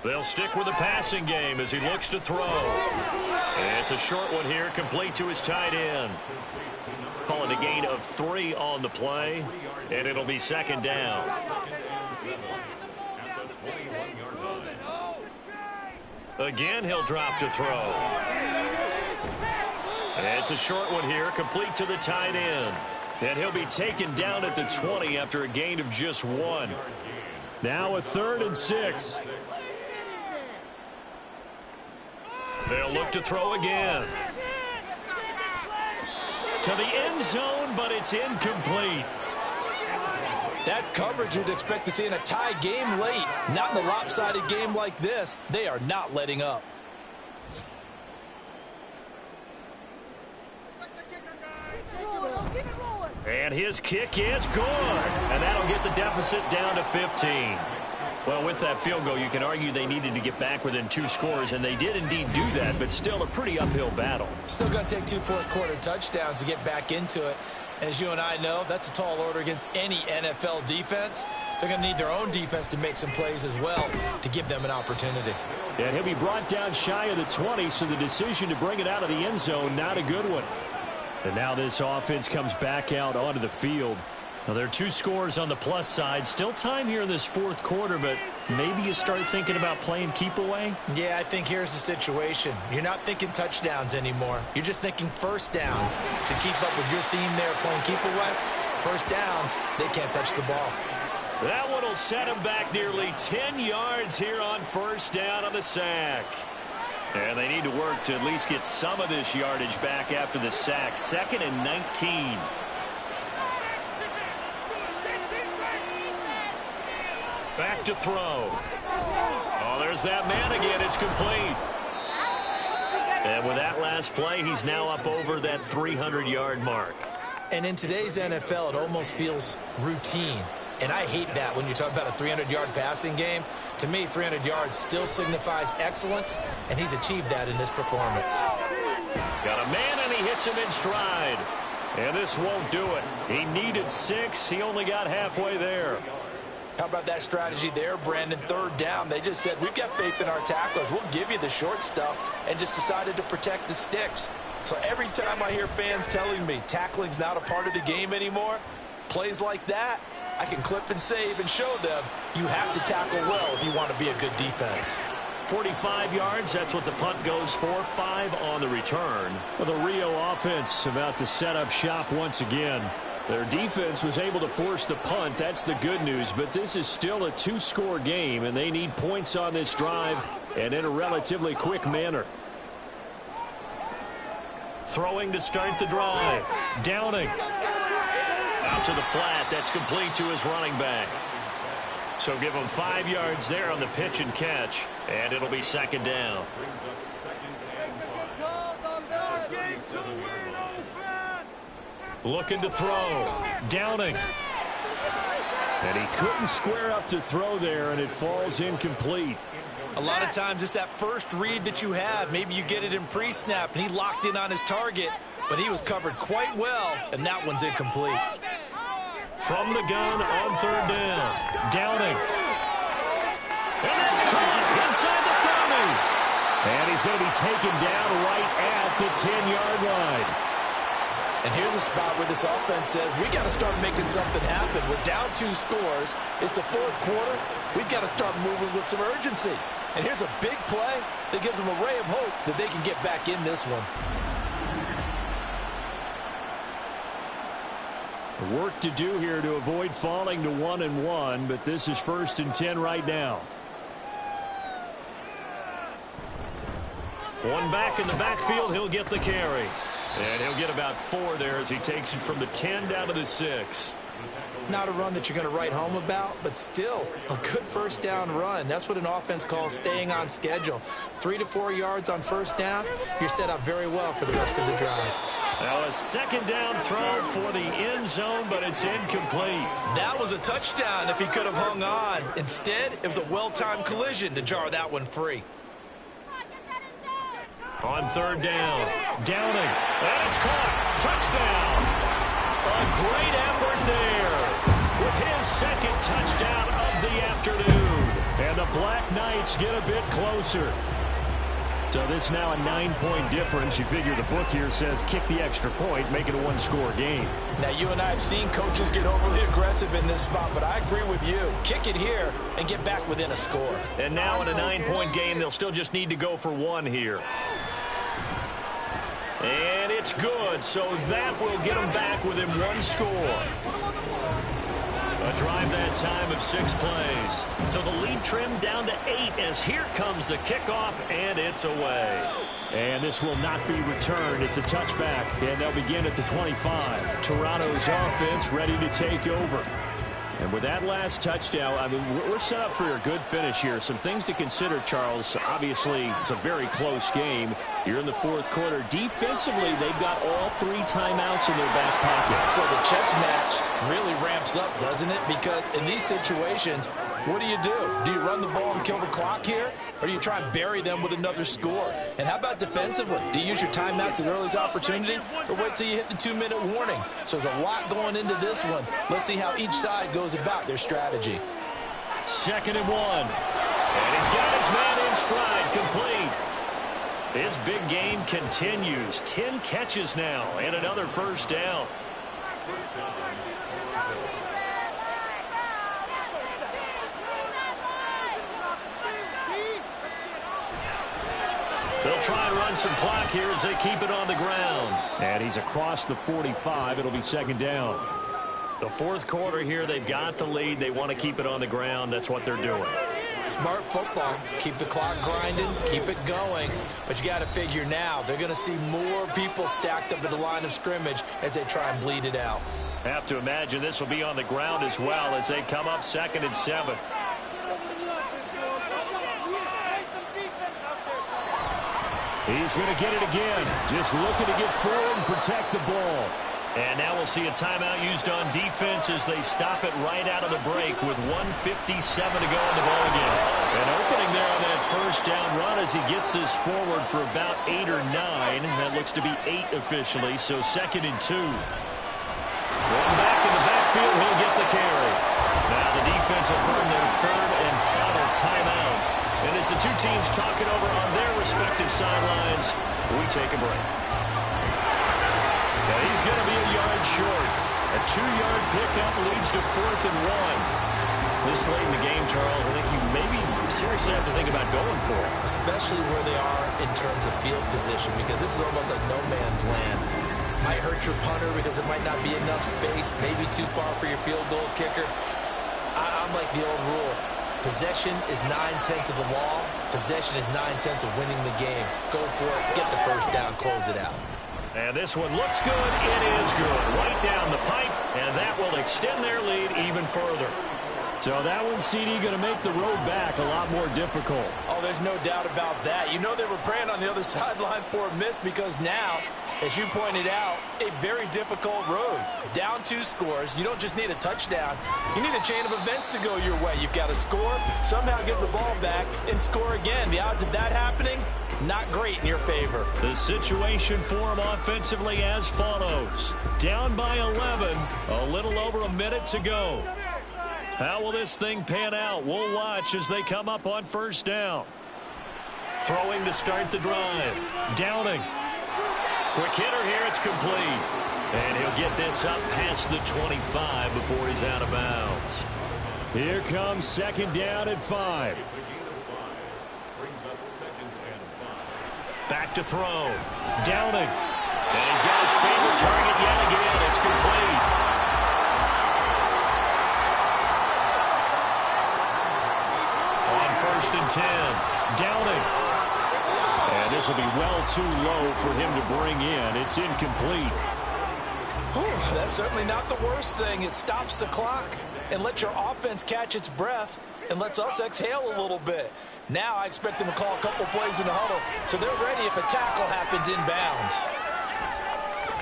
They'll stick with the passing game as he looks to throw. And it's a short one here, complete to his tight end. Calling a gain of 3 on the play, and it'll be 2nd down. Again, he'll drop to throw. And it's a short one here, complete to the tight end. And he'll be taken down at the 20 after a gain of just 1. Now a 3rd and 6. They'll look to throw again. To the end zone, but it's incomplete. That's coverage you'd expect to see in a tie game late. Not in a lopsided game like this. They are not letting up. And his kick is good. And that'll get the deficit down to 15. Well, with that field goal, you can argue they needed to get back within 2 scores, and they did indeed do that, but still a pretty uphill battle. Still going to take 2 fourth-quarter touchdowns to get back into it. And as you and I know, that's a tall order against any NFL defense. They're going to need their own defense to make some plays as well to give them an opportunity. And he'll be brought down shy of the 20, so the decision to bring it out of the end zone, not a good one. And now this offense comes back out onto the field. Now, there are 2 scores on the plus side. Still time here in this 4th quarter, but maybe you start thinking about playing keep away? Yeah, I think here's the situation. You're not thinking touchdowns anymore. You're just thinking first downs. To keep up with your theme there, playing keep away, first downs, they can't touch the ball. That one will set him back nearly 10 yards here on first down on the sack. And they need to work to at least get some of this yardage back after the sack. 2nd and 19. Back to throw. Oh, there's that man again. It's complete. And with that last play, he's now up over that 300-yard mark. And in today's NFL, it almost feels routine. And I hate that when you talk about a 300-yard passing game. To me, 300 yards still signifies excellence, and he's achieved that in this performance. Got a man, and he hits him in stride. And this won't do it. He needed 6. He only got halfway there. How about that strategy there, Brandon? Third down, they just said, we've got faith in our tacklers. We'll give you the short stuff, and just decided to protect the sticks. So every time I hear fans telling me tackling's not a part of the game anymore, plays like that, I can clip and save and show them you have to tackle well if you want to be a good defense. 45 yards, that's what the punt goes for. 5 on the return. Well, the Rio offense about to set up shop once again. Their defense was able to force the punt. That's the good news, but this is still a 2-score game, and they need points on this drive and in a relatively quick manner. Throwing to start the drive. Downing. Out to the flat. That's complete to his running back. So give him 5 yards there on the pitch and catch, and it'll be second down. Looking to throw. Downing. And he couldn't square up to throw there, and it falls incomplete. A lot of times it's that first read that you have. Maybe you get it in pre-snap, and he locked in on his target, but he was covered quite well, and that one's incomplete. From the gun on third down. Downing. And that's caught inside the 30. And he's going to be taken down right at the 10-yard line. And here's a spot where this offense says, we got to start making something happen. We're down 2 scores. It's the fourth quarter. We've got to start moving with some urgency. And here's a big play that gives them a ray of hope that they can get back in this one. Work to do here to avoid falling to 1-1, but this is 1st and 10 right now. One back in the backfield, he'll get the carry. And he'll get about 4 there as he takes it from the 10 down to the 6. Not a run that you're going to write home about, but still a good first down run. That's what an offense calls staying on schedule. 3 to 4 yards on first down, you're set up very well for the rest of the drive. Now a second down throw for the end zone, but it's incomplete. That was a touchdown if he could have hung on. Instead, it was a well-timed collision to jar that one free. On third down, Downing. And it's caught. Touchdown. A great effort there with his second touchdown of the afternoon. And the Black Knights get a bit closer. So this now a 9-point difference. You figure the book here says kick the extra point, make it a 1-score game. Now, you and I have seen coaches get overly aggressive in this spot, but I agree with you. Kick it here and get back within a score. And now in a 9-point game, they'll still just need to go for 1 here. And it's good, so that will get them back within 1 score. A drive that time of 6 plays. So the lead trimmed down to 8 as here comes the kickoff, and it's away. And this will not be returned. It's a touchback, and they'll begin at the 25. Toronto's offense ready to take over. And with that last touchdown, I mean, we're set up for a good finish here. Some things to consider, Charles. Obviously, it's a very close game. You're in the fourth quarter. Defensively, they've got all 3 timeouts in their back pocket. So the chess match really ramps up, doesn't it? Because in these situations, what do? Do you run the ball and kill the clock here? Or do you try and bury them with another score? And how about defensively? Do you use your timeouts as early as opportunity? Or wait till you hit the 2-minute warning? So there's a lot going into this one. Let's see how each side goes about their strategy. 2nd and 1. And he's got his man in stride, complete. His big game continues. 10 catches now and another first down. They'll try and run some clock here as they keep it on the ground. And he's across the 45. It'll be 2nd down. The fourth quarter here, they've got the lead. They want to keep it on the ground. That's what they're doing. Smart football. Keep the clock grinding, keep it going. But you got to figure now, they're going to see more people stacked up at the line of scrimmage as they try and bleed it out. Have to imagine this will be on the ground as well as they come up 2nd and 7. He's going to get it again. Just looking to get forward and protect the ball. And now we'll see a timeout used on defense as they stop it right out of the break with 1:57 to go in the ballgame. An opening there on that first down run as he gets this forward for about 8 or 9. That looks to be 8 officially, so 2nd and 2. One back in the backfield, he'll get the carry. Now the defense will burn their 3rd and final timeout. And as the two teams talk it over on their respective sidelines, we take a break. Now he's going to be a yard short. A 2-yard pickup leads to 4th and 1. This late in the game, Charles, I think you maybe seriously have to think about going for it. Especially where they are in terms of field position, because this is almost like no man's land. Might hurt your punter because there might not be enough space, maybe too far for your field goal kicker. I'm like the old rule. Possession is 9/10 of the law. Possession is 9/10 of winning the game. Go for it, get the first down, close it out. And this one looks good. It is good. Right down the pipe, and that will extend their lead even further. So that one, CD, going to make the road back a lot more difficult. Oh, there's no doubt about that. You know they were praying on the other sideline for a miss because now, as you pointed out, a very difficult road. Down 2 scores. You don't just need a touchdown. You need a chain of events to go your way. You've got to score, somehow get the ball back, and score again. The odds of that happening, not great in your favor. The situation for them offensively as follows. Down by 11, a little over a minute to go. How will this thing pan out? We'll watch as they come up on 1st down. Throwing to start the drive. Downing. Quick hitter here. It's complete. And he'll get this up past the 25 before he's out of bounds. Here comes 2nd down at 5. Back to throw. Downing. And he's got his favorite target yet again. It's complete. On 1st and 10. Downing. And this will be well too low for him to bring in. It's incomplete. Whew, that's certainly not the worst thing. It stops the clock and lets your offense catch its breath and lets us exhale a little bit. Now I expect them to call a couple plays in the huddle so they're ready if a tackle happens inbounds.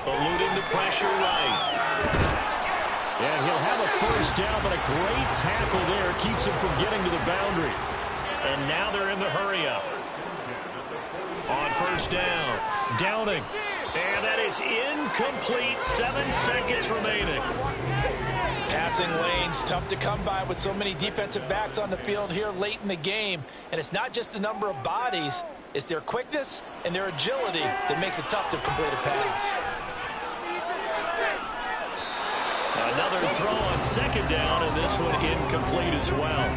Eluding the pressure right. And he'll have a 1st down, but a great tackle there keeps him from getting to the boundary. And now they're in the hurry-up. On 1st down, Downing. And that is incomplete. 7 seconds remaining. Passing lanes, tough to come by with so many defensive backs on the field here late in the game. And it's not just the number of bodies, it's their quickness and their agility that makes it tough to complete a pass. Another throw on 2nd down, and this one incomplete as well.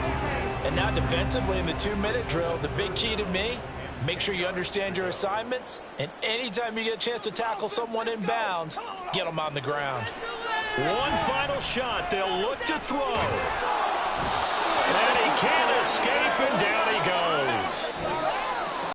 And now defensively in the 2-minute drill, the big key to me, make sure you understand your assignments, and anytime you get a chance to tackle someone in bounds, get them on the ground. One final shot. They'll look to throw. And he can't escape.